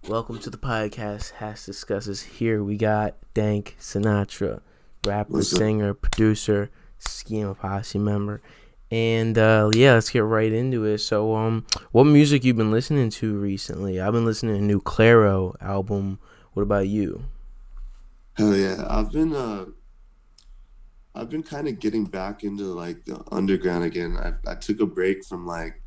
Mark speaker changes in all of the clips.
Speaker 1: Welcome to the podcast, HASSDISCUSSES. Here we got Dank, Sinatra, rapper, singer, producer, Schema Posse member. And let's get right into it. So, what music you been listening to recently? I've been listening to a new Claro album. What about you?
Speaker 2: Hell yeah. I've been kind of getting back into like the underground again. I took a break from like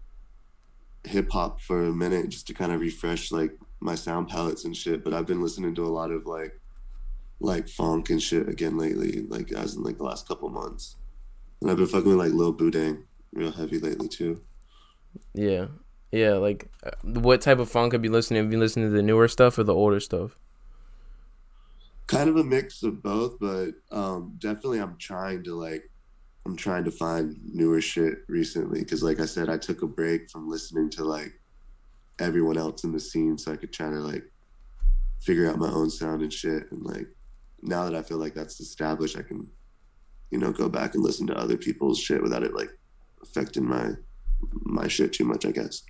Speaker 2: hip hop for a minute just to kind of refresh like my sound palettes and shit, but I've been listening to a lot of like funk and shit again lately, like as in like the last couple months. And I've been fucking with like Lil Boudin real heavy lately too.
Speaker 1: Yeah, yeah. What type of funk have you listening? Have you listening to the newer stuff or the older stuff?
Speaker 2: Kind of a mix of both, but definitely I'm trying to find newer shit recently because, like I said, I took a break from listening to like everyone else in the scene so I could try to like figure out my own sound and shit. And like now that I feel like that's established, I can, go back and listen to other people's shit without it like affecting my shit too much, I guess.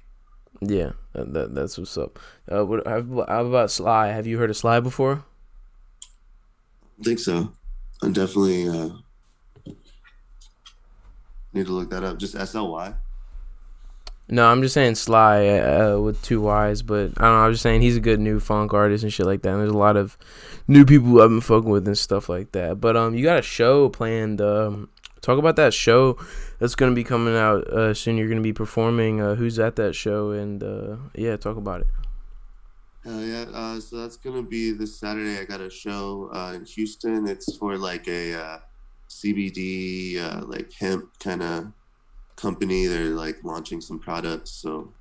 Speaker 1: Yeah, that's what's up. How about Sly? Have you heard of Sly before?
Speaker 2: I think so. I definitely need to look that up. Just SLY.
Speaker 1: No, I'm just saying Sly with two Y's, but I don't know. I'm just saying he's a good new funk artist and shit like that. And there's a lot of new people I've been fucking with and stuff like that. But you got a show planned. Talk about that show that's gonna be coming out soon. You're gonna be performing. Who's at that show? And talk about it.
Speaker 2: Hell yeah. So that's gonna be this Saturday. I got a show in Houston. It's for like a CBD like hemp kind of company. They're like launching some products, so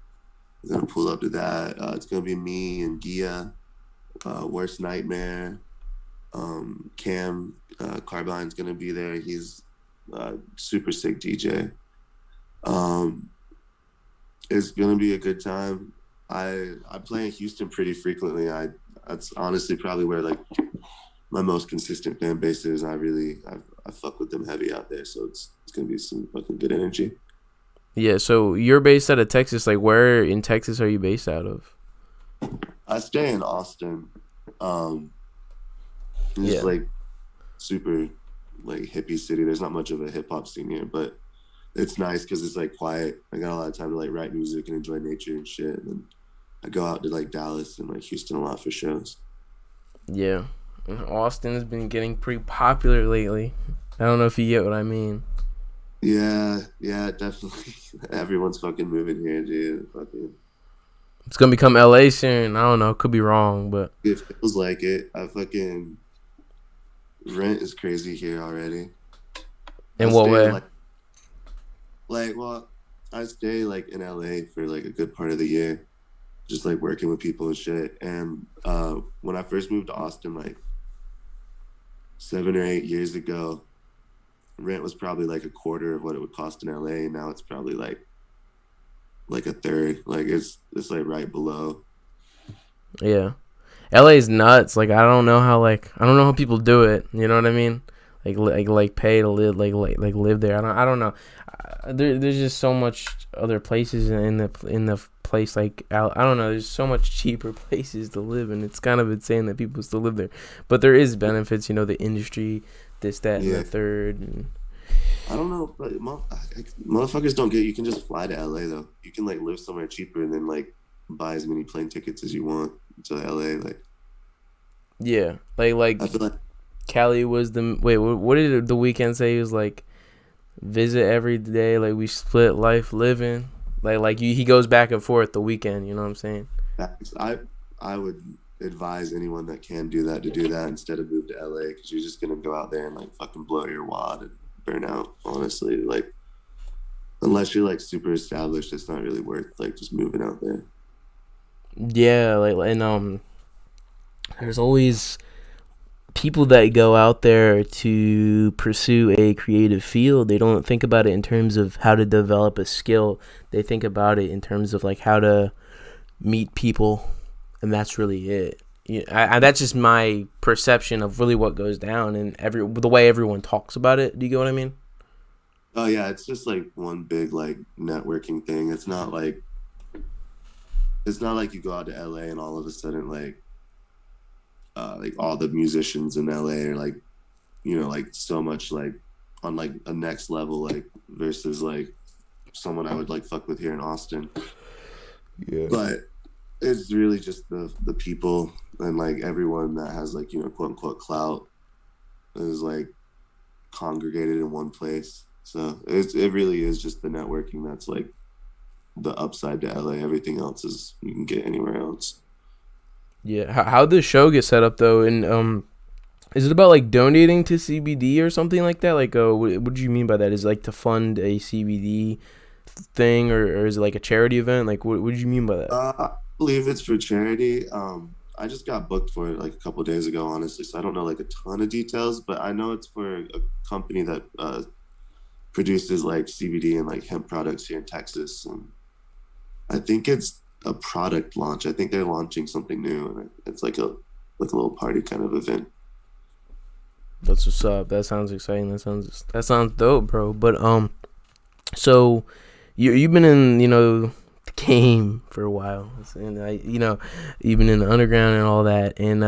Speaker 2: we're gonna pull up to that. It's gonna be me and Gia, Worst Nightmare, Cam Carbine's gonna be there. He's super sick DJ. Um, it's gonna be a good time. I play in Houston pretty frequently. That's honestly probably where like my most consistent fan base is. I fuck with them heavy out there, so it's gonna be some fucking good energy.
Speaker 1: Yeah. So you're based out of Texas. Like, where in Texas are you based out of?
Speaker 2: I stay in Austin. Um, it's
Speaker 1: Yeah.
Speaker 2: like super like hippie city. There's not much of a hip hop scene here, but it's nice because it's like quiet. I got a lot of time to like write music and enjoy nature and shit. And then I go out to like Dallas and like Houston a lot for shows.
Speaker 1: Yeah. Austin has been getting pretty popular lately. I don't know if you get what I mean.
Speaker 2: Yeah, yeah, definitely. Everyone's fucking moving here, dude. Fucking,
Speaker 1: It's gonna become LA soon. I don't know. Could be wrong, but
Speaker 2: it feels like it. I fucking rent is crazy here already. I
Speaker 1: in what
Speaker 2: stay
Speaker 1: way?
Speaker 2: well, I stay like in LA for like a good part of the year, just like working with people and shit. And when I first moved to Austin, like 7 or 8 years ago, rent was probably like a quarter of what it would cost in LA. And now it's probably like a third. Like it's like right below.
Speaker 1: Yeah. LA's nuts. Like I don't know how people do it. You know what I mean? Like pay to live like live there. I don't know. There's just so much other places in the place I don't know. There's so much cheaper places to live, and it's kind of insane that people still live there. But there is benefits. You know, the industry, this, that, and the
Speaker 2: Yeah.
Speaker 1: third. And
Speaker 2: I don't know, but motherfuckers don't get. You can just fly to LA though. You can like live somewhere cheaper and then like buy as many plane tickets as you want to LA. Like
Speaker 1: yeah, like
Speaker 2: I feel like
Speaker 1: Cali was the wait. What did the weekend say? He was like visit every day. Like we split life living. He goes back and forth the weekend. You know what I'm saying?
Speaker 2: I would advise anyone that can do that to do that instead of move to LA because you're just gonna go out there and like fucking blow your wad and burn out. Honestly, like unless you're like super established, it's not really worth like just moving out there.
Speaker 1: Yeah, and there's always people that go out there to pursue a creative field. They don't think about it in terms of how to develop a skill. They think about it in terms of like how to meet people, and that's really it. Yeah, that's just my perception of really what goes down and the way everyone talks about it. Do you get what I mean?
Speaker 2: Oh yeah, it's just like one big like networking thing. It's not like it's not like you go out to LA and all of a sudden like all the musicians in LA are like, like so much like on like a next level, like versus like someone I would like fuck with here in Austin.
Speaker 1: Yeah.
Speaker 2: But it's really just the people and like everyone that has like, quote unquote clout is like congregated in one place. So it really is just the networking that's like the upside to LA. Everything else is you can get anywhere else.
Speaker 1: Yeah. How'd the show get set up though? And is it about like donating to CBD or something like that? Like, what do you mean by that? Is it like to fund a CBD thing, or is it like a charity event? Like, what do you mean by that?
Speaker 2: I believe it's for charity. I just got booked for it like a couple days ago, honestly. So I don't know like a ton of details, but I know it's for a company that produces like CBD and like hemp products here in Texas. And I think it's a product launch. I think they're launching something new, and it's like a little party kind of event.
Speaker 1: That's what's up. That sounds exciting. That sounds dope, bro. But so you've been in the game for a while, and you've been in the underground and all that, and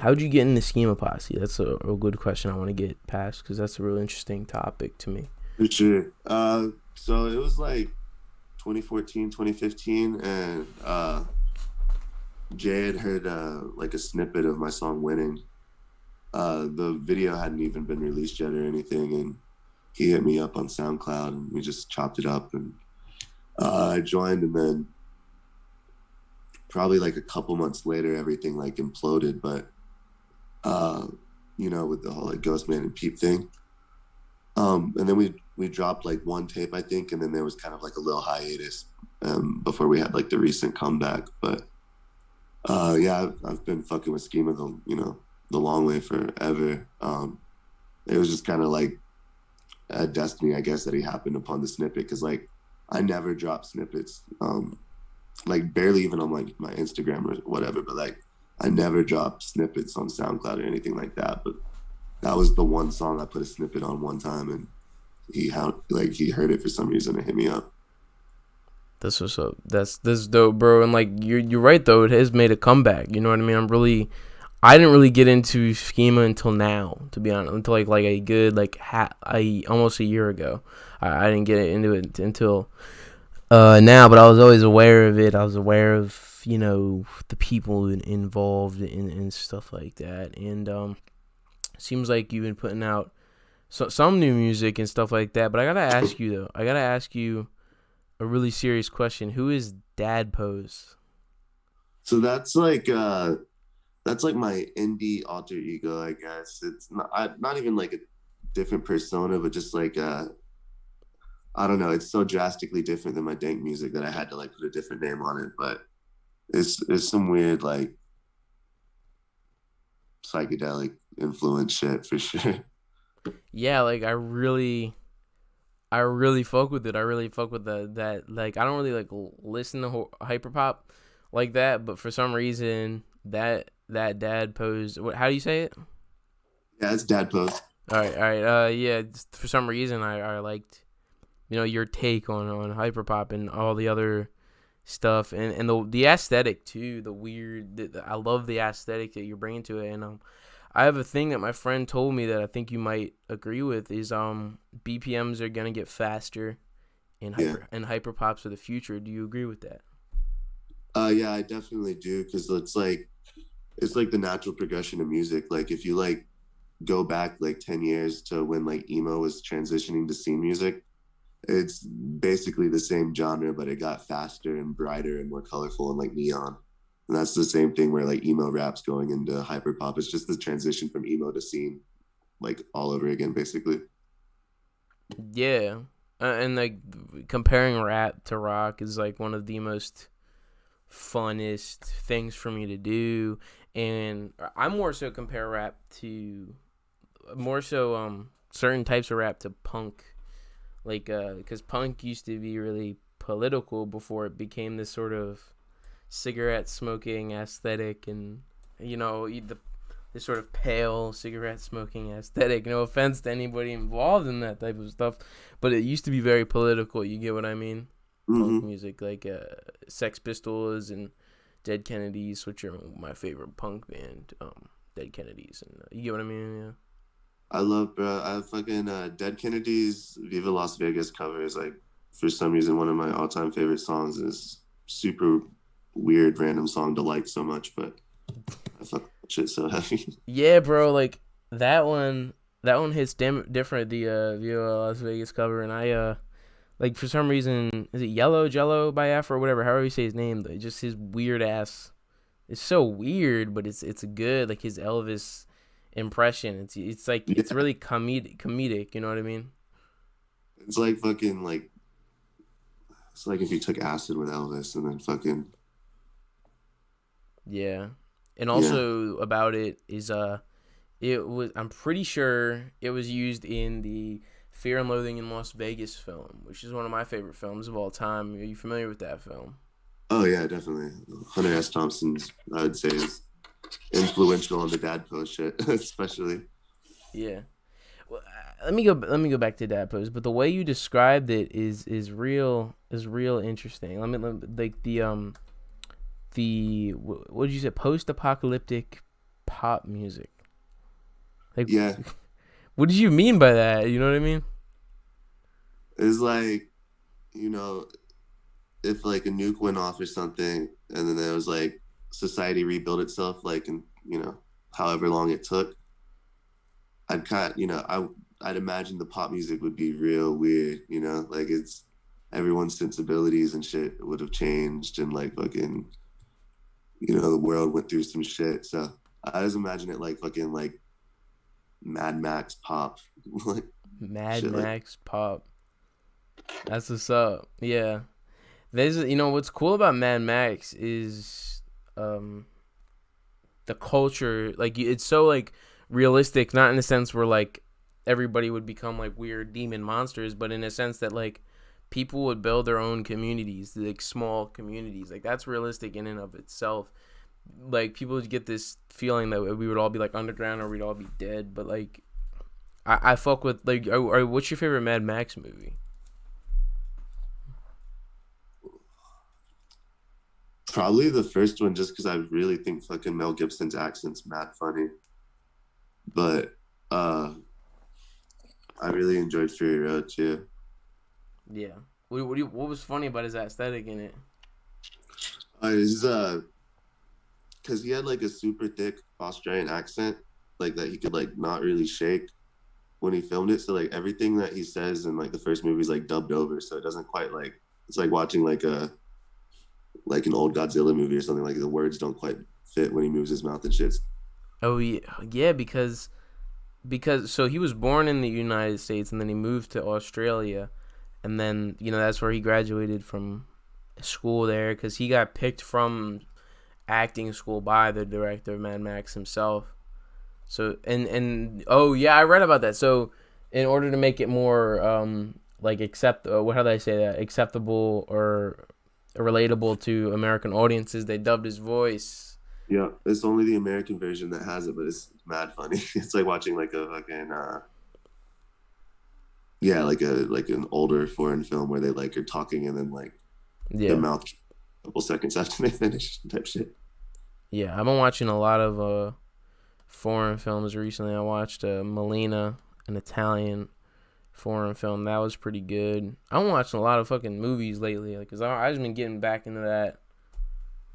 Speaker 1: how'd you get in the Schema Posse? That's a real good question. I want to get past because that's a real interesting topic to me.
Speaker 2: For sure. So it was like 2014, 2015, and Jay had heard like a snippet of my song "Winning." The video hadn't even been released yet or anything, and he hit me up on SoundCloud, and we just chopped it up, and I joined, and then probably like a couple months later, everything like imploded. But with the whole like Ghostman and Peep thing, and then we dropped like one tape, I think, and then there was kind of like a little hiatus before we had like the recent comeback. But yeah, I've been fucking with Schema the long way forever. It was just kind of like a destiny, I guess, that he happened upon the snippet, because like I never drop snippets, like barely even on like my Instagram or whatever, but like I never drop snippets on SoundCloud or anything like that. But that was the one song I put a snippet on one time, and he heard it for some reason and hit me up.
Speaker 1: That's what's up. That's dope, bro. And like you're right though. It has made a comeback. You know what I mean? I didn't really get into Schema until now, to be honest. Until like a good almost a year ago. I didn't get into it until now, but I was always aware of it. I was aware of the people involved in stuff like that. And seems like you've been putting out some new music and stuff like that. But I gotta ask you though. I gotta ask you a really serious question. Who is dadpose?
Speaker 2: So that's like my indie alter ego, I guess. It's not even like a different persona, but just like I don't know. It's so drastically different than my Dank music that I had to like put a different name on it. But it's some weird like psychedelic influence shit for sure.
Speaker 1: Yeah, like I really fuck with it. I really fuck with that. Like I don't really like listen to hyperpop like that, but for some reason that dadpose. How do you say it?
Speaker 2: Yeah, it's dadpose.
Speaker 1: All right. Yeah. For some reason, I liked your take on hyperpop and all the other stuff, and the aesthetic too. The weird. I love the aesthetic that you're bringing to it, and I have a thing that my friend told me that I think you might agree with is BPMs are gonna get faster, and hyperpops are the future. Do you agree with that?
Speaker 2: Yeah, I definitely do, because it's like the natural progression of music. Like if you like go back like 10 years to when like emo was transitioning to scene music, it's basically the same genre, but it got faster and brighter and more colorful and like neon. And that's the same thing where like emo rap's going into hyperpop. It's just the transition from emo to scene, like all over again, basically.
Speaker 1: Yeah, and like comparing rap to rock is like one of the most funnest things for me to do, and I more so compare rap to certain types of rap to punk, like because punk used to be really political before it became this sort of cigarette smoking aesthetic, and this sort of pale cigarette smoking aesthetic. No offense to anybody involved in that type of stuff, but it used to be very political. You get what I mean? punk
Speaker 2: Mm-hmm.
Speaker 1: music, like Sex Pistols and Dead Kennedys, which are my favorite punk band. Dead Kennedys, and you get what I mean? Yeah.
Speaker 2: I love, bro. I fucking Dead Kennedy's "Viva Las Vegas" cover is like, for some reason, one of my all-time favorite songs. Is super weird, random song to like so much, but I fuck that shit so heavy.
Speaker 1: Yeah, bro. Like that one. That one hits different. The Viva Las Vegas cover, and I like for some reason, is it Yellow Jello by Afro or whatever? However you say his name, just his weird ass. It's so weird, but it's good. Like his Elvis impression. It's like it's
Speaker 2: Yeah,
Speaker 1: really comedic. You know what I mean?
Speaker 2: it's like fucking like it's like if you took acid with Elvis and then fucking
Speaker 1: Yeah. And
Speaker 2: yeah.
Speaker 1: also about it is it was, I'm pretty sure it was used in the Fear and Loathing in Las Vegas film, which is one of my favorite films of all time. Are you familiar with that film?
Speaker 2: Oh yeah, definitely. Hunter S. Thompson's, I would say, is influential on the dad post shit, especially.
Speaker 1: Yeah. Well, let me go back to that pose, but the way you described it is real interesting. Like the what did you say, post apocalyptic pop music. Like
Speaker 2: Yeah,
Speaker 1: what did you mean by that? You know what I mean?
Speaker 2: it's like, you know, if like a nuke went off or something, and then there was like society rebuilt itself, like in however long it took, I'd kind of, I'd imagine the pop music would be real weird, like it's everyone's sensibilities and shit would have changed, and like fucking, the world went through some shit. So I just imagine it like fucking like Mad Max pop, like
Speaker 1: Mad
Speaker 2: shit like.
Speaker 1: Max pop. That's what's up. Yeah. There's what's cool about Mad Max is um the culture, like it's so like realistic, not in the sense where like everybody would become like weird demon monsters, but in a sense that like people would build their own communities, like small communities. Like that's realistic in and of itself. Like people would get this feeling that we would all be like underground or we'd all be dead, but like I fuck with like what's your favorite Mad Max movie?
Speaker 2: Probably the first one, just because I really think fucking Mel Gibson's accent's mad funny. But I really enjoyed Fury Road too.
Speaker 1: Yeah. What was funny about his aesthetic in it?
Speaker 2: Is because he had like a super thick Australian accent, like that he could like not really shake when he filmed it. So like everything that he says in like the first movie is like dubbed over, so it doesn't quite like, it's like watching like an old Godzilla movie or something. Like the words don't quite fit when he moves his mouth and shit.
Speaker 1: Oh yeah, yeah, because so he was born in the United States and then he moved to Australia, and then that's where he graduated from school there because he got picked from acting school by the director of Mad Max himself. So and oh yeah, I read about that. So in order to make it more like how do I say that, acceptable or relatable to American audiences, they dubbed his voice.
Speaker 2: Yeah, it's only the American version that has it, but it's mad funny. It's like watching like a fucking yeah, like an older foreign film where they like are talking and then like their
Speaker 1: Yeah,
Speaker 2: mouth a couple seconds after they finish type shit.
Speaker 1: yeah. I've been watching a lot of foreign films recently. I watched Melina, an Italian foreign film that was pretty good. I'm watching a lot of fucking movies lately, like, cause I just been getting back into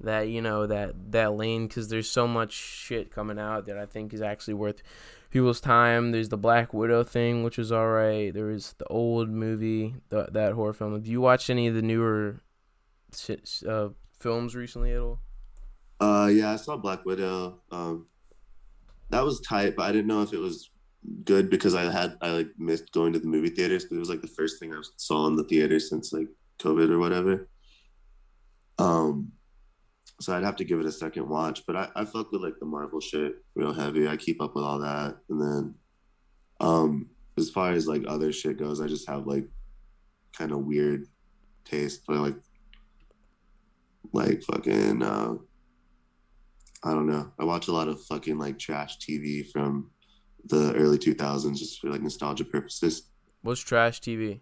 Speaker 1: that lane, because there's so much shit coming out that I think is actually worth people's time. There's the Black Widow thing, which was alright. There was the old movie, that horror film. Have you watched any of the newer films recently at all?
Speaker 2: Yeah, I saw Black Widow. That was tight, but I didn't know if it was good because I like missed going to the movie theaters because it was like the first thing I saw in the theater since like COVID or whatever. Um, so I'd have to give it a second watch. But I fuck with like the Marvel shit real heavy. I keep up with all that, and then as far as like other shit goes, I just have like kind of weird taste for like fucking I don't know. I watch a lot of fucking like trash TV from the early 2000s just for like nostalgia purposes.
Speaker 1: What's trash TV?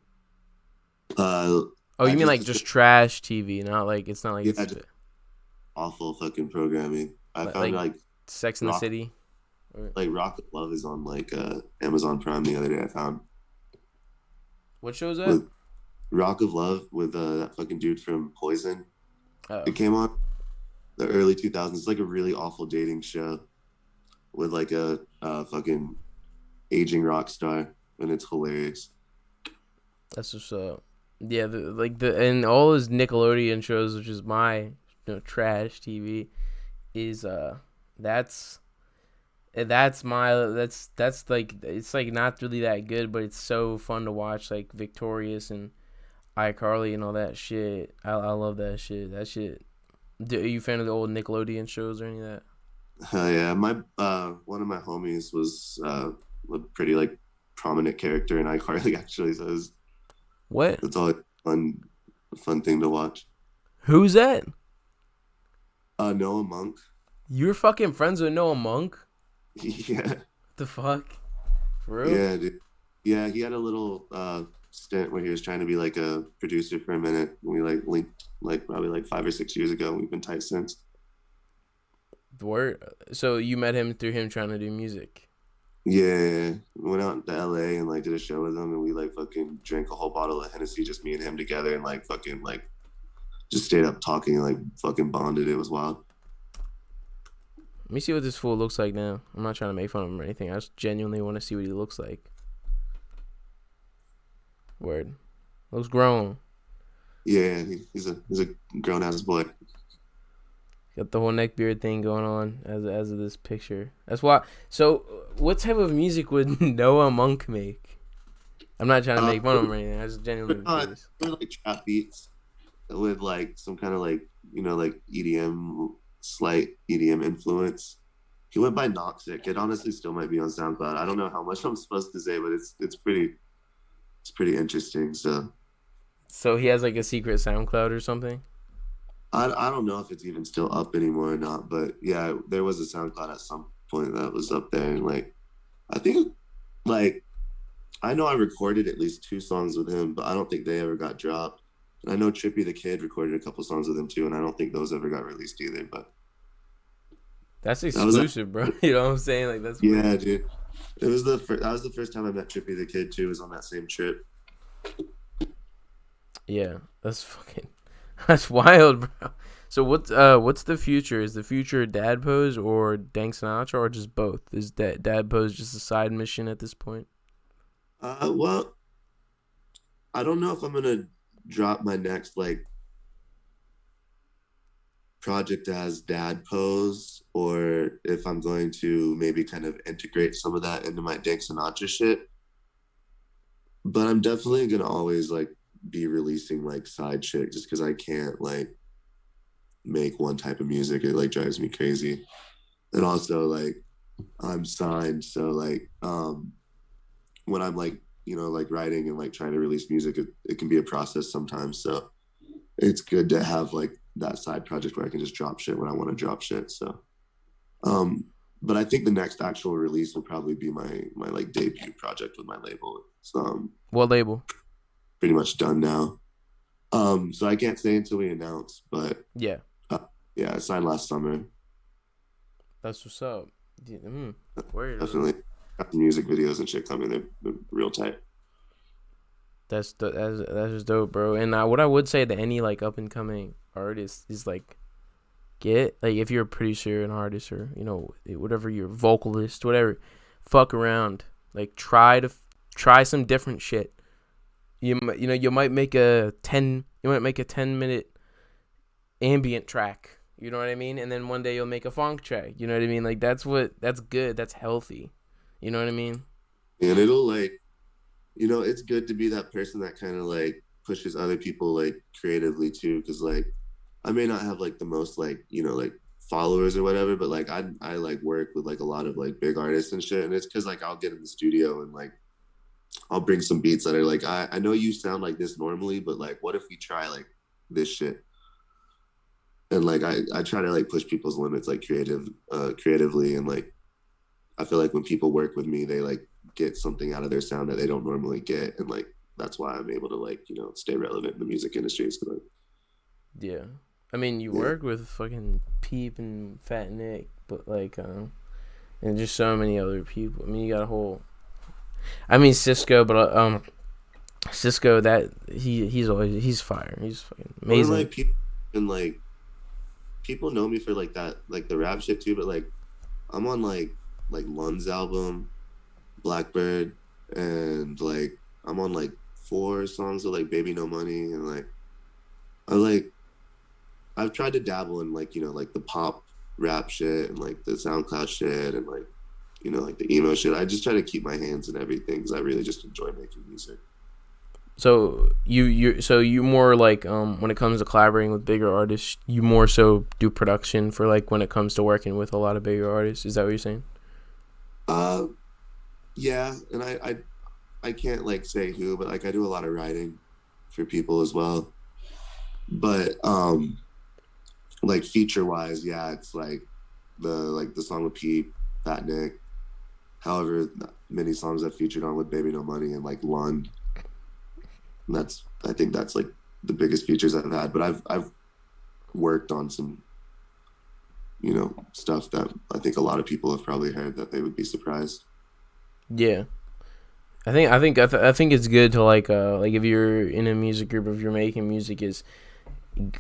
Speaker 2: Uh,
Speaker 1: Oh,
Speaker 2: I
Speaker 1: you mean
Speaker 2: just
Speaker 1: like just trash TV, not like it's not like
Speaker 2: yeah,
Speaker 1: it's
Speaker 2: just awful fucking programming. I found
Speaker 1: like
Speaker 2: like
Speaker 1: Sex in the
Speaker 2: Rock
Speaker 1: City. Or-
Speaker 2: Rock of Love is on like Amazon Prime the other day. I found
Speaker 1: What show is that?
Speaker 2: with Rock of Love with that fucking dude from Poison.
Speaker 1: Oh,
Speaker 2: It came on the early 2000s. It's like a really awful dating show with like a fucking aging rock star, and it's hilarious.
Speaker 1: that's just yeah, and all those Nickelodeon shows, which is my trash TV, is that's that's like it's like not really that good, but it's so fun to watch, like Victorious and iCarly and all that shit. I love that shit. That shit. Are you a fan of the old Nickelodeon shows or any of that?
Speaker 2: Yeah, my one of my homies was a pretty like prominent character in iCarly actually, so
Speaker 1: What?
Speaker 2: it's all a fun thing to watch.
Speaker 1: Who's that?
Speaker 2: Noah Monk.
Speaker 1: You're fucking friends with Noah Monk?
Speaker 2: Yeah,
Speaker 1: What the fuck? For real?
Speaker 2: yeah, dude. Yeah, he had a little stint where he was trying to be like a producer for a minute. We like linked like probably like 5 or 6 years ago. We've been tight since.
Speaker 1: Word. So you met him through him trying to do music.
Speaker 2: Yeah, we went out to LA and like did a show with him, and we like fucking drank a whole bottle of Hennessy, just me and him together, and like fucking like just stayed up talking and like fucking bonded. It was wild.
Speaker 1: Let me see what this fool looks like now. I'm not trying to make fun of him or anything. I just genuinely want to see what he looks like. Word. Looks grown.
Speaker 2: Yeah, he's a grown ass boy.
Speaker 1: Got the whole neck beard thing going on as of this picture. That's why. So, what type of music would Noah Monk make? I'm not trying to make fun of him or anything. I just genuinely curious.
Speaker 2: Like trap beats with like some kind of like like EDM, slight EDM influence. He went by Noxic. It honestly still might be on SoundCloud. I don't know how much I'm supposed to say, but it's pretty interesting.
Speaker 1: So he has like a secret SoundCloud or something.
Speaker 2: I don't know if it's even still up anymore or not, but yeah, there was a SoundCloud at some point that was up there, and like I think like I know I recorded at least 2 songs with him, but I don't think they ever got dropped. And I know Trippy the Kid recorded a couple songs with him too, and I don't think those ever got released either. But
Speaker 1: That's exclusive, bro. You know what I'm saying? Like that's
Speaker 2: yeah, dude. It was that was the first time I met Trippy the Kid too. Was on that same trip.
Speaker 1: Yeah, that's fucking that's wild, bro. So what's the future? Is the future dadpose or Dank Sinatra or just both? Is that dadpose just a side mission at this point?
Speaker 2: Well, I don't know if I'm gonna drop my next like project as dadpose or if I'm going to maybe kind of integrate some of that into my Dank Sinatra shit. But I'm definitely gonna always like be releasing like side shit just because I can't like make one type of music. It like drives me crazy. And also like I'm signed, so like when I'm like like writing and like trying to release music, it can be a process sometimes. So it's good to have like that side project where I can just drop shit when I want to drop shit. So but I think the next actual release will probably be my like debut project with my label. It's
Speaker 1: What label?
Speaker 2: pretty much done now. So I can't say until we announce, but
Speaker 1: Yeah,
Speaker 2: yeah, I signed last summer.
Speaker 1: that's what's up. Yeah, word.
Speaker 2: Definitely got the music videos and shit coming. They're real tight.
Speaker 1: That's just dope, bro. And what I would say to any like up and coming artist is like get like if you're a producer, an artist, or whatever, you're a vocalist, whatever, fuck around. Like try some different shit. You might make a 10-minute ambient track. You know what I mean? And then one day you'll make a funk track. You know what I mean? Like that's good. That's healthy. You know what I mean?
Speaker 2: And it'll like, it's good to be that person that kind of like pushes other people like creatively too. Cause like, I may not have like the most like, like followers or whatever, but like I like work with like a lot of like big artists and shit. And it's cause like I'll get in the studio and like, I'll bring some beats that are like, I know you sound like this normally, but like, what if we try like this shit? And like, I try to like push people's limits, like creatively. And like, I feel like when people work with me, they like get something out of their sound that they don't normally get. And like, that's why I'm able to like stay relevant in the music industry. So,
Speaker 1: Yeah. I mean, you work with fucking Peep and Fat Nick, but like, and just so many other people. I mean, you got a whole. I mean, Cisco, but Cisco, that he's fire. He's fucking amazing.
Speaker 2: Or like people and like people know me for like that, like the rap shit too. But like I'm on like Lund's album, Blackbird, and like I'm on like 4 songs of like Baby No Money, and like I've tried to dabble in like like the pop rap shit and like the SoundCloud shit and like like the emo shit. I just try to keep my hands in everything because I really just enjoy making music.
Speaker 1: So you more like when it comes to collaborating with bigger artists, you more so do production for like when it comes to working with a lot of bigger artists. Is that what you're saying?
Speaker 2: Yeah, and I can't like say who, but like I do a lot of writing for people as well. But like feature wise, yeah, it's like the song with Pete, Fat Nick, however many songs I've featured on with Baby No Money and like Lund. And I think that's like the biggest features I've had. But I've worked on some stuff that I think a lot of people have probably heard that they would be surprised.
Speaker 1: Yeah. I think it's good to like if you're in a music group, if you're making music, is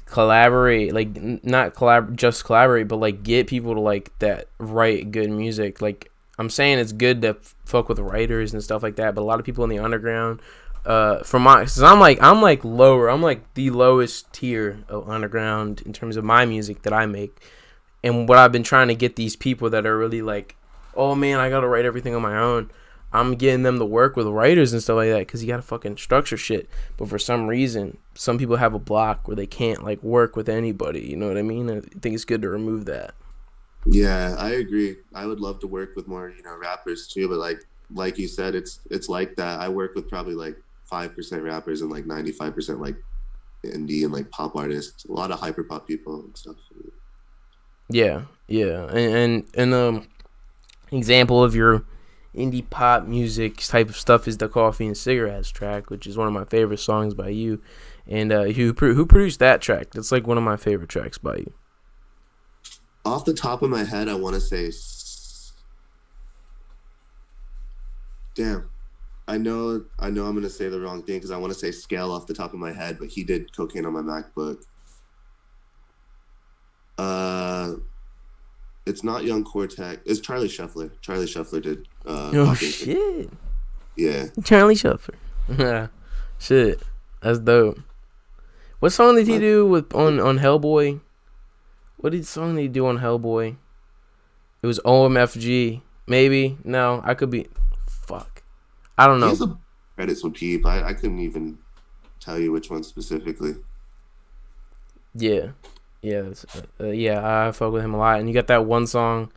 Speaker 1: collaborate, like not collaborate, but like get people to like that write good music. Like I'm saying, it's good to fuck with writers and stuff like that, but a lot of people in the underground, cause I'm like lower, I'm like the lowest tier of underground in terms of my music that I make, and what I've been trying to get these people that are really like, oh man, I gotta write everything on my own. I'm getting them to work with writers and stuff like that because you gotta fucking structure shit. But for some reason, some people have a block where they can't like work with anybody. You know what I mean? I think it's good to remove that.
Speaker 2: Yeah, I agree. I would love to work with more, rappers too. But like you said, it's like that. I work with probably like 5% rappers and like 95% like indie and like pop artists. A lot of hyper pop people and stuff.
Speaker 1: Yeah, and example of your indie pop music type of stuff is the Coffee and Cigarettes track, which is one of my favorite songs by you. And who produced that track? That's like one of my favorite tracks by you.
Speaker 2: Off the top of my head, I want to say, damn, I know I'm gonna say the wrong thing because I want to say Scale off the top of my head, but he did Cocaine on My MacBook. It's not Young Cortex. It's Charlie Shuffler. Charlie Shuffler did.
Speaker 1: Oh shit!
Speaker 2: Yeah,
Speaker 1: Charlie Shuffler. Shit, that's dope. What song did he do with on Hellboy? What song did he do on Hellboy? It was OMFG. Maybe. No, I could be. Fuck. I don't know.
Speaker 2: He has a credits with Peep. I couldn't even tell you which one specifically.
Speaker 1: Yeah. Yeah. I fuck with him a lot. And you got that one song.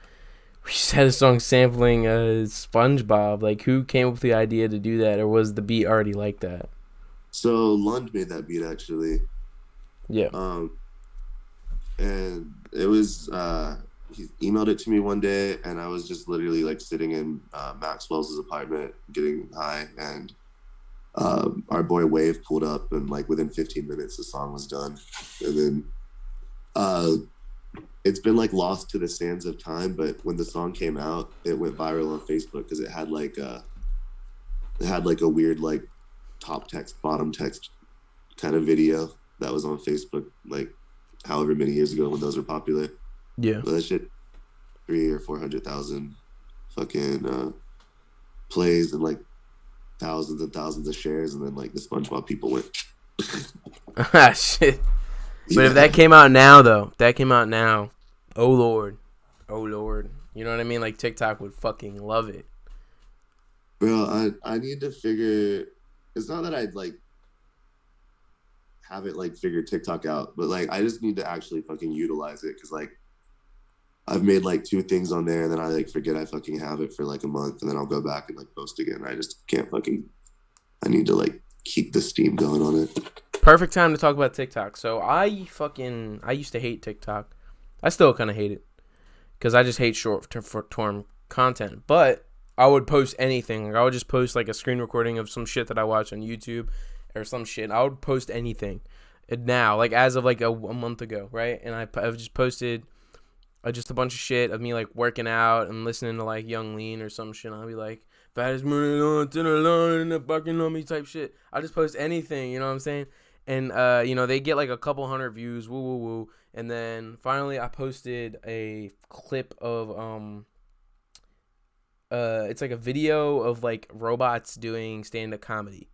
Speaker 1: We just had a song sampling SpongeBob. Like, who came up with the idea to do that? Or was the beat already like that?
Speaker 2: So Lund made that beat actually.
Speaker 1: Yeah.
Speaker 2: And it was he emailed it to me one day, and I was just literally like sitting in Maxwell's apartment getting high, and our boy Wave pulled up, and like within 15 minutes the song was done. And then it's been like lost to the sands of time, but when the song came out, it went viral on Facebook because it had like a weird like top text bottom text kind of video that was on Facebook like however many years ago when those were popular.
Speaker 1: Yeah.
Speaker 2: But that shit 300,000 or 400,000 fucking plays and like thousands and thousands of shares, and then like the SpongeBob people went
Speaker 1: ah shit. But if that came out now though, oh lord. You know what I mean? Like TikTok would fucking love it.
Speaker 2: Bro, I need to figure, it's not that I'd like haven't like figured TikTok out, but like I just need to actually fucking utilize it because like I've made like 2 things on there and then I like forget I fucking have it for like a month and then I'll go back and like post again. I just can't fucking, I need to like keep the steam going on it.
Speaker 1: Perfect time to talk about TikTok. So I used to hate TikTok. I still kind of hate it because I just hate short term content. But I would post anything. Like, I would just post like a screen recording of some shit that I watch on YouTube or some shit. I would post anything. And now, like as of like a month ago, right? And I've just posted just a bunch of shit of me like working out and listening to like Young Lean or some shit. And I'll be like, fattest money on dinner alone and the bucking on me type shit. I just post anything, you know what I'm saying? And they get like a couple hundred views, woo woo woo. And then finally I posted a clip of it's like a video of like robots doing stand-up comedy.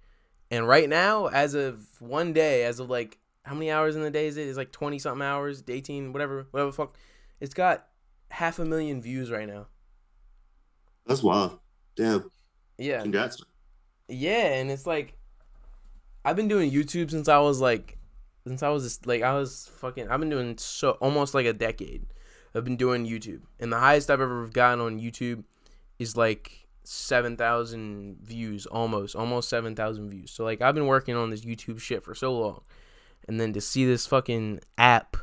Speaker 1: And right now, as of one day, as of like how many hours in the day is it? It's like 20 something hours, 18, whatever the fuck. It's got 500,000 views right now.
Speaker 2: That's wild. Damn.
Speaker 1: Yeah.
Speaker 2: Congrats.
Speaker 1: Yeah, and it's like I've been doing YouTube since I was I've been doing so almost like a decade. I've been doing YouTube. And the highest I've ever gotten on YouTube is like 7,000 views, almost 7,000 views. So like I've been working on this YouTube shit for so long. And then to see this fucking app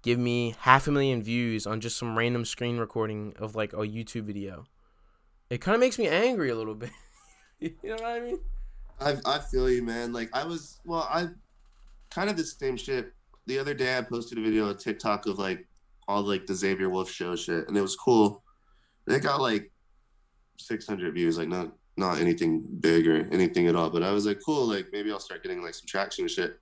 Speaker 1: give me 500,000 views on just some random screen recording of like a YouTube video, it kind of makes me angry a little bit. You know what I mean?
Speaker 2: I feel you, man. Like I kind of the same shit. The other day I posted a video on TikTok of like all like the Xavier Wolf Show shit, and it was cool. It got like 600 views, like not anything big or anything at all. But I was like, cool, like maybe I'll start getting like some traction and shit.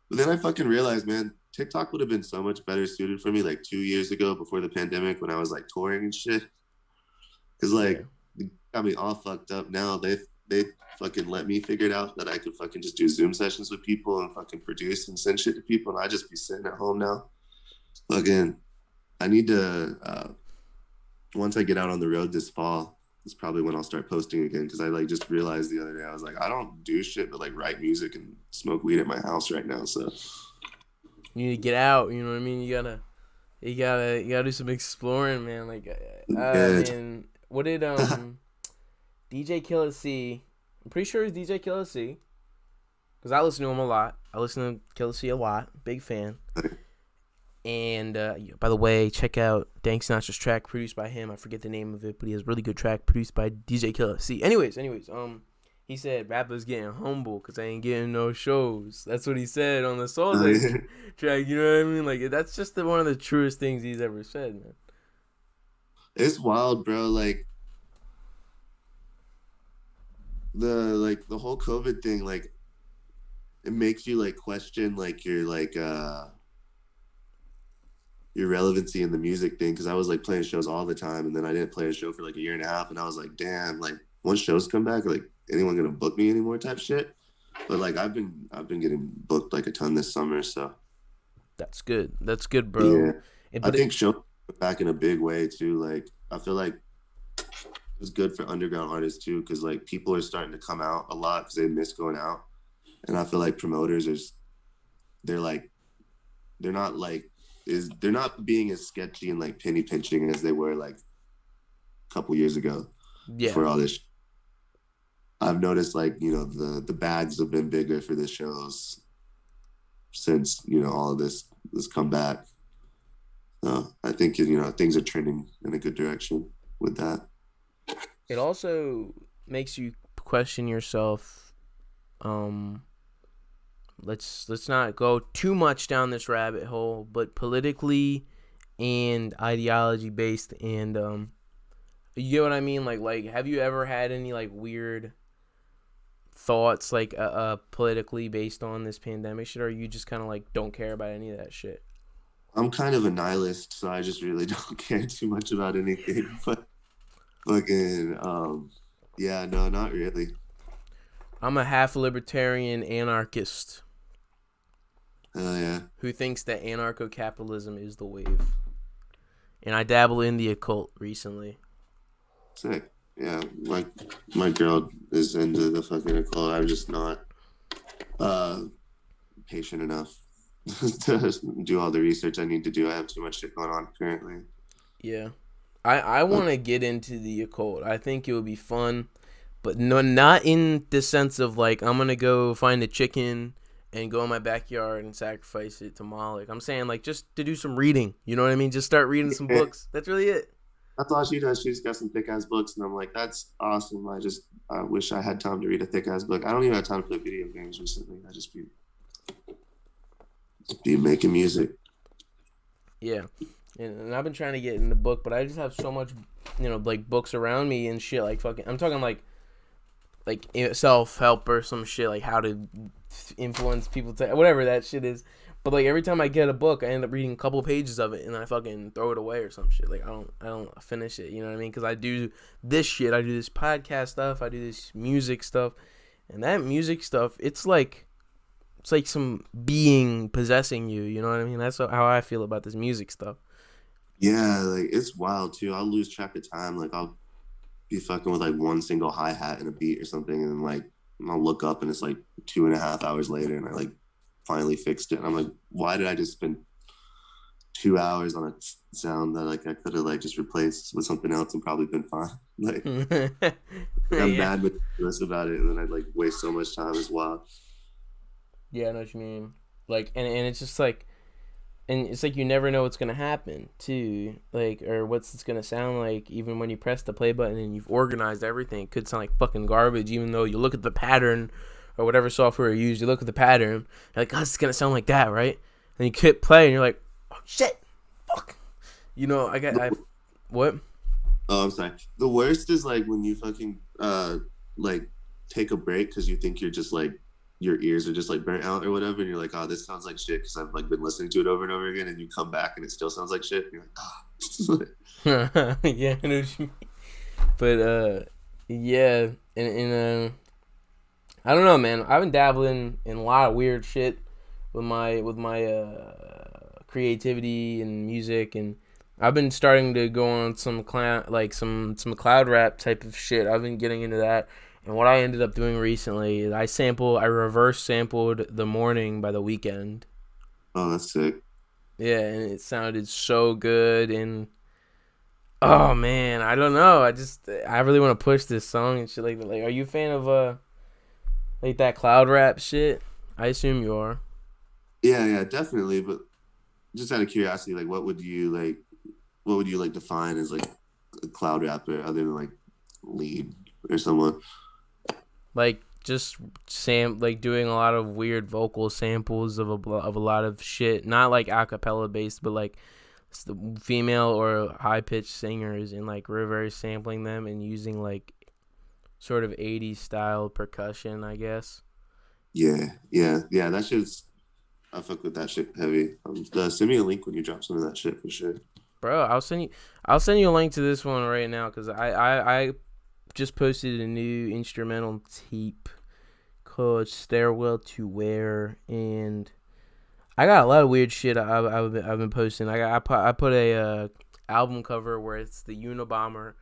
Speaker 2: But then I fucking realized, man, TikTok would have been so much better suited for me like 2 years ago before the pandemic when I was like touring and shit. Cause like it got me all fucked up now. They fucking let me figure it out that I could fucking just do Zoom sessions with people and fucking produce and send shit to people, and I just be sitting at home now. Fucking, I need to once I get out on the road this fall, it's probably when I'll start posting again, because I like just realized the other day I was like, I don't do shit but like write music and smoke weed at my house right now. So
Speaker 1: you need to get out. You know what I mean? You gotta do some exploring, man. Like, man, what did DJ Killer C? I'm pretty sure it's DJ Killer C, because I listen to him a lot. I listen to Killer C a lot. Big fan. And by the way, check out Dank Sinatra's track produced by him. I forget the name of it, but he has a really good track produced by DJ Killer C. Anyways, he said rappers getting humble because they ain't getting no shows. That's what he said on the Soul track. You know what I mean? Like, that's just one of the truest things he's ever said, man.
Speaker 2: It's wild, bro. Like the whole COVID thing, like it makes you like question like your relevancy in the music thing, because I was like playing shows all the time, and then I didn't play a show for like a year and a half, and I was like, damn, like once shows come back, like anyone gonna book me anymore type shit. But like I've been getting booked like a ton this summer, so
Speaker 1: that's good, bro.
Speaker 2: Yeah, I think shows back in a big way too. Like I feel like it's good for underground artists too, because like people are starting to come out a lot because they miss going out, and I feel like promoters they're not being as sketchy and like penny pinching as they were like a couple years ago.
Speaker 1: Yeah.
Speaker 2: For all this, I've noticed like the bags have been bigger for the shows since all of this come back. So I think things are trending in a good direction with that.
Speaker 1: It also makes you question yourself. Let's not go too much down this rabbit hole, but politically and ideology based, and you get what I mean? Like have you ever had any like weird thoughts like politically based on this pandemic shit, or you just kind of like don't care about any of that shit?
Speaker 2: I'm kind of a nihilist, so I just really don't care too much about anything. But fucking yeah, no, not really.
Speaker 1: I'm a half libertarian anarchist.
Speaker 2: Yeah.
Speaker 1: Who thinks that anarcho-capitalism is the wave. And I dabble in the occult recently.
Speaker 2: Sick. Yeah, my girl is into the fucking occult. I'm just not patient enough to do all the research I need to do. I have too much shit going on currently.
Speaker 1: Yeah. I want to get into the occult. I think it would be fun, but no, not in the sense of like I'm going to go find a chicken and go in my backyard and sacrifice it to Moloch. I'm saying like just to do some reading. You know what I mean? Just start reading some books. That's really it.
Speaker 2: That's all she does. She's got some thick ass books, and I'm like, that's awesome. I wish I had time to read a thick ass book. I don't even have time to play video games recently. I just be making music.
Speaker 1: Yeah, and I've been trying to get in the book, but I just have so much, like books around me and shit. Like fucking, I'm talking like self help or some shit, like how to influence people to whatever that shit is. But like every time I get a book, I end up reading a couple pages of it and I fucking throw it away or some shit. Like I don't finish it. You know what I mean? Because I do this shit. I do this podcast stuff. I do this music stuff, and that music stuff, it's like some being possessing you. You know what I mean? That's how I feel about this music stuff.
Speaker 2: Yeah, like it's wild too. I'll lose track of time. Like I'll be fucking with like one single hi hat and a beat or something, and like I'll look up and it's like 2.5 hours later, and I like finally fixed it. And I'm like, why did I just spend 2 hours on a sound that like I could have like just replaced with something else and probably been fine. Like, like I'm
Speaker 1: Yeah.
Speaker 2: bad with this about it, and then I like waste so much time as well.
Speaker 1: Yeah, I know what you mean. Like, and it's just like, and it's like you never know what's gonna happen too, like, or what's it's gonna sound like. Even when you press the play button and you've organized everything, it could sound like fucking garbage. Even though you look at the pattern, or whatever software you use, you look at the pattern, you're like, oh, it's gonna sound like that, right? And you hit play, and you're like, oh shit, fuck. I what?
Speaker 2: Oh, I'm sorry. The worst is like when you fucking like take a break because you think you're just like your ears are just like burnt out or whatever, and you're like, oh, this sounds like shit because I've like been listening to it over and over again, and you come back and it still sounds like shit. And you're like, ah.
Speaker 1: Yeah, I know what you mean. But yeah, and I don't know, man. I've been dabbling in a lot of weird shit with my creativity and music, and I've been starting to go on some cloud like some cloud rap type of shit. I've been getting into that, and what I ended up doing recently is I reverse sampled "The Morning" by The Weeknd.
Speaker 2: Oh, that's sick.
Speaker 1: Yeah, and it sounded so good, and oh man, I don't know. I really want to push this song and shit like that. Like, are you a fan of like that cloud rap shit? I assume you are.
Speaker 2: Yeah, yeah, definitely. But just out of curiosity, like, what would you like define as like a cloud rapper other than like lead or someone?
Speaker 1: Like just like doing a lot of weird vocal samples of a lot of shit, not like acapella based, but like the female or high pitched singers and like reverse sampling them and using like sort of 80s style percussion, I guess.
Speaker 2: Yeah, yeah, yeah. That shit's I fuck with that shit heavy. Send me a link when you drop some of that shit for sure.
Speaker 1: Bro, I'll send you a link to this one right now because I just posted a new instrumental tape called Stairwell to Where, and I got a lot of weird shit I've been posting. I put a album cover where it's the Unabomber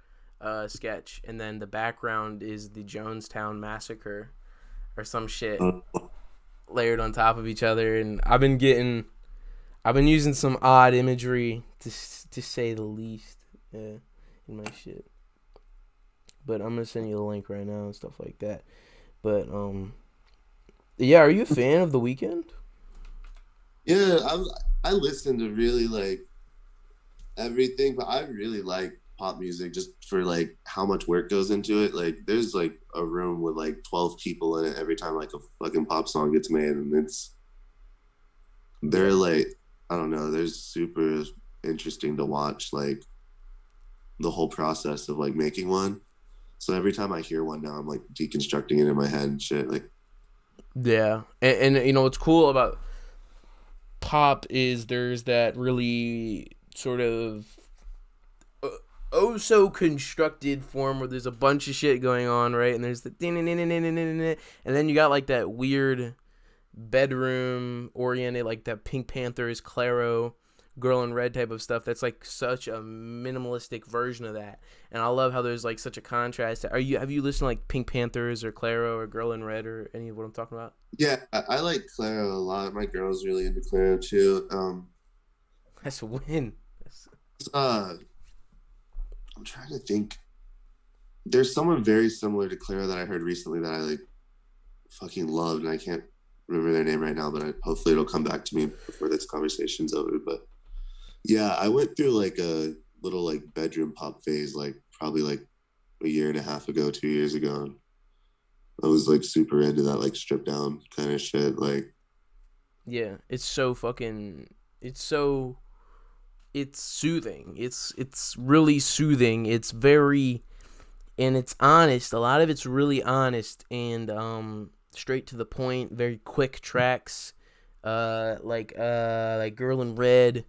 Speaker 1: sketch, and then the background is the Jonestown massacre or some shit
Speaker 2: Uh,
Speaker 1: layered on top of each other, and I've been using some odd imagery to say the least, in my shit. But I'm gonna send you a link right now and stuff like that. But yeah, are you a fan of The Weeknd?
Speaker 2: yeah, I listen to really like everything, but I really like pop music just for like how much work goes into it. Like there's like a room with like 12 people in it every time like a fucking pop song gets made, and they're
Speaker 1: Yeah.
Speaker 2: like I don't know, they're super interesting to watch like the whole process of like making one. So every time I hear one now, I'm like deconstructing it in my head and shit. Like,
Speaker 1: Yeah, and what's cool about pop is there's that really sort of uh, oh so constructed form where there's a bunch of shit going on, right? And there's the and then you got like that weird bedroom oriented, like that Pink Panthers, Claro, Girl in Red type of stuff. That's like such a minimalistic version of that, and I love how there's like such a contrast. Have you listened to like Pink Panthers or Claro or Girl in Red or any of what I'm talking about?
Speaker 2: yeah, I like Claro a lot. My girl's really into Claro too.
Speaker 1: That's a win. That's,
Speaker 2: Uh, I'm trying to think. There's someone very similar to Claro that I heard recently that I like fucking loved, and I can't remember their name right now, but hopefully it'll come back to me before this conversation's over. But yeah, I went through like a little like bedroom pop phase, like probably like a year and a half ago, 2 years ago. I was like super into that like stripped down kind of shit. Like,
Speaker 1: Yeah, it's so fucking. It's so. It's soothing. It's really soothing. It's very, and it's honest. A lot of it's really honest and straight to the point. Very quick tracks. Like Girl in Red.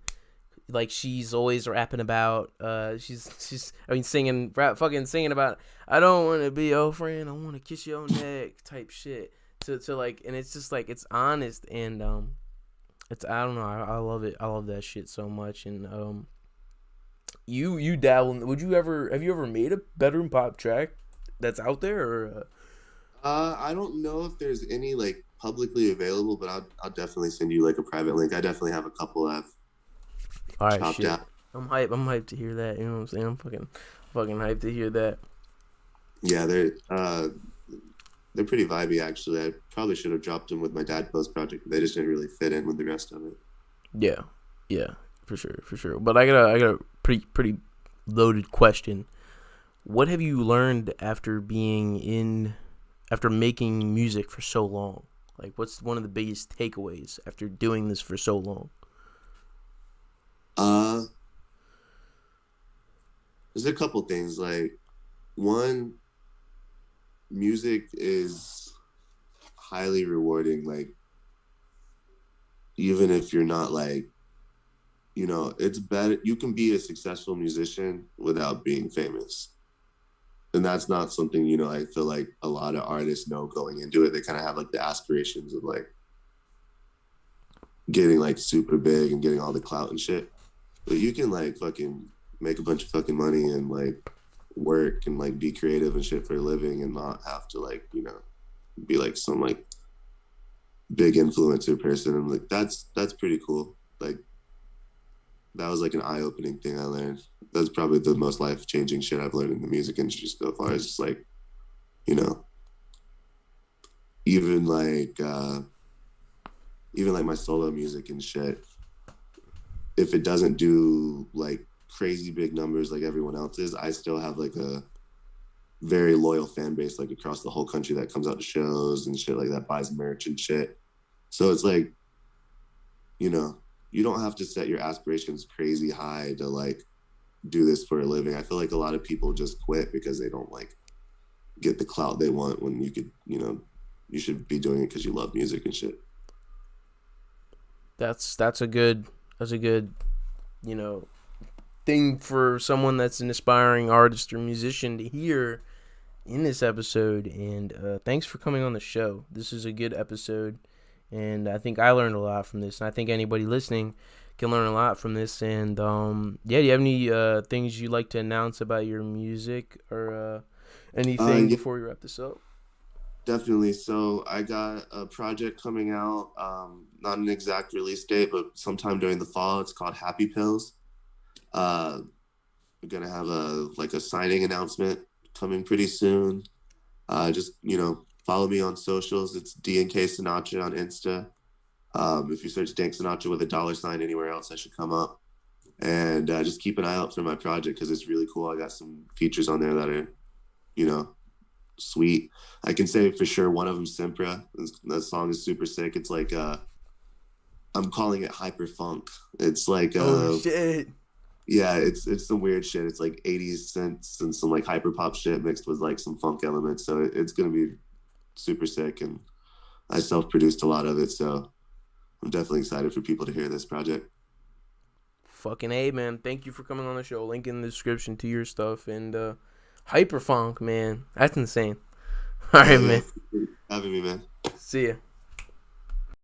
Speaker 1: Like she's always rapping about. She's I mean fucking singing about. I don't want to be your friend. I want to kiss your neck type shit. To like, and it's just like it's honest and it's I don't know. I love it. I love that shit so much. And you dabble. Would you ever have you ever made a bedroom pop track that's out there or?
Speaker 2: I don't know if there's any like publicly available, but I'll definitely send you like a private link. I definitely have a couple I've
Speaker 1: All right,
Speaker 2: chopped
Speaker 1: shit.
Speaker 2: out.
Speaker 1: I'm hyped. I'm hyped to hear that. You know what I'm saying? I'm fucking hyped to hear that.
Speaker 2: Yeah, they're pretty vibey actually. I probably should have dropped them with my dadpose project, but they just didn't really fit in with the rest of it.
Speaker 1: Yeah, yeah, for sure, for sure. But I got a pretty loaded question. What have you learned after making music for so long? Like, what's one of the biggest takeaways after doing this for so long?
Speaker 2: Uh, there's a couple things. Like one, music is highly rewarding. Like even if you're not like, it's better. You can be a successful musician without being famous. And that's not something, I feel like a lot of artists know going into it. They kind of have like the aspirations of like getting like super big and getting all the clout and shit. But you can like fucking make a bunch of fucking money and like work and like be creative and shit for a living and not have to like, be like some like big influencer person. And like that's pretty cool. Like that was like an eye-opening thing I learned. That's probably the most life-changing shit I've learned in the music industry so far. Is just like, even like my solo music and shit. If it doesn't do like crazy big numbers like everyone else's, I still have like a very loyal fan base like across the whole country that comes out to shows and shit like that, buys merch and shit. So it's like, you don't have to set your aspirations crazy high to like do this for a living. I feel like a lot of people just quit because they don't like get the clout they want when you could, you should be doing it because you love music and shit.
Speaker 1: That's a good thing for someone that's an aspiring artist or musician to hear in this episode. And thanks for coming on the show. This is a good episode, and I think I learned a lot from this, and I think anybody listening can learn a lot from this. And do you have any things you'd like to announce about your music or anything before we wrap this up?
Speaker 2: Definitely. So I got a project coming out, not an exact release date, but sometime during the fall. It's called Happy Pills. We're gonna have a signing announcement coming pretty soon. Just follow me on socials. It's DNK Sinatra on Insta. If you search Dank Sinatra with a $sign anywhere else, I should come up. And just keep an eye out for my project because it's really cool. I got some features on there that are, sweet. I can say for sure one of them Simpra. That song is super sick. It's like I'm calling it hyper funk. It's like
Speaker 1: oh shit.
Speaker 2: Yeah, it's some weird shit. It's like 80s synths and some like hyper pop shit mixed with like some funk elements. So it's gonna be super sick, and I self-produced a lot of it, so I'm definitely excited for people to hear this project.
Speaker 1: Fucking A, man. Thank you for coming on the show. Link in the description to your stuff. And Hyperfunk, man. That's insane. All right, man.
Speaker 2: Having me, man.
Speaker 1: See ya.